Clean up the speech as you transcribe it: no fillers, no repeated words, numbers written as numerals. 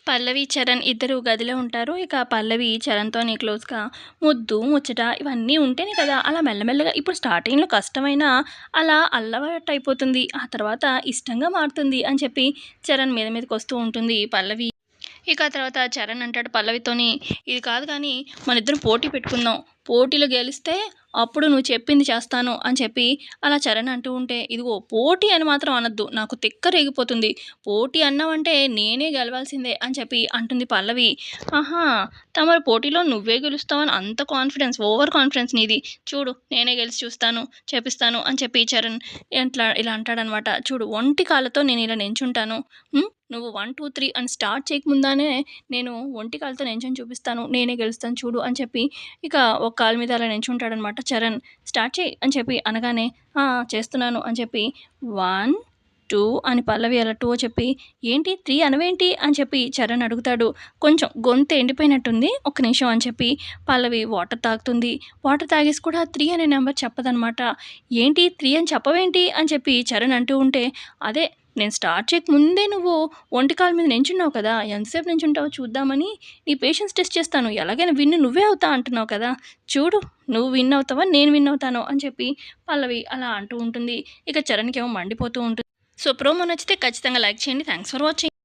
పల్లవి, చరణ్ ఇద్దరు గదిలో ఉంటారు. ఇక పల్లవి చరణ్‌తోని క్లోజ్‌గా ముద్దు, ముచ్చట ఇవన్నీ ఉంటేనే కదా! అలా మెల్లమెల్లగా ఇప్పుడు స్టార్టింగ్‌లో కష్టమైనా అలా అలవాటయిపోతుంది. ఆ తర్వాత ఇష్టంగా మారుతుంది అని చెప్పి చరణ్ మీదకొస్తూ ఉంటుంది పల్లవి. ఇక ఆ తర్వాత చరణ్ అంటాడు పల్లవితోని, "ఇది కాదు గానీ మనిద్దరం పోటీ పెట్టుకుందాం. పోటీలో గెలిస్తే అప్పుడు నువ్వు చెప్పింది చేస్తాను" అని చెప్పి అలా చరణ్ అంటూ ఉంటే, "ఇదిగో పోటీ అని మాత్రం అనొద్దు. నాకు తిక్క రేగిపోతుంది. పోటీ అన్నావంటే నేనే గెలవాల్సిందే" అని చెప్పి అంటుంది పల్లవి. "ఆహా! తమరు పోటీలో నువ్వే గెలుస్తావని అంత కాన్ఫిడెన్స్, ఓవర్ కాన్ఫిడెన్స్ నీది. చూడు నేనే గెలిచి చూస్తాను, చేపిస్తాను" అని చెప్పి చరణ్ ఇలా అంటాడనమాట. "చూడు ఒంటి కాళ్ళతో నేనిలా నించుంటాను. నువ్వు 1, 2, 3 అని స్టార్ట్ చేయకముందానే నేను ఒంటి కాలుతో నించొని చూపిస్తాను. నేనే గెలుస్తాను చూడు" అని చెప్పి ఇక ఒక కాలు మీద అలా నించుంటాడనమాట చరణ్. "స్టార్ట్ చెయి" అని చెప్పి అనగానే, "ఆ! చేస్తున్నాను" అని చెప్పి 1, 2 అని పల్లవి అలా 2 చెప్పి, "ఏంటి 3 అనవేంటి?" అని చెప్పి చరణ్ అడుగుతాడు. కొంచెం గొంతు ఎండిపోయినట్టుంది. ఒక్క నిమిషం అని చెప్పి పల్లవి వాటర్ తాగుతుంది. వాటర్ తాగేసి కూడా 3 అనే నంబర్ చెప్పదనమాట. "ఏంటి 3 అని చెప్పవేంటి?" అని చెప్పి చరణ్ అంటూ ఉంటే, "అదే నేను స్టార్ట్ చేయక ముందే నువ్వు ఒంటి కాలు మీద నించున్నావు కదా! ఎంతసేపు నించుంటావో చూద్దామని నీ పేషెన్స్ టెస్ట్ చేస్తాను. ఎలాగైనా విన్ నువ్వే అవుతా అంటున్నావు కదా! చూడు నువ్వు విన్ అవుతావా? నేను విన్ అవుతానో" అని చెప్పి పల్లవి అలా అంటూ ఉంటుంది. ఇక చరణ్‌కేమో మండిపోతూ ఉంటుంది. సో, ప్రోమో నచ్చితే ఖచ్చితంగా లైక్ చేయండి. Thanks for watching.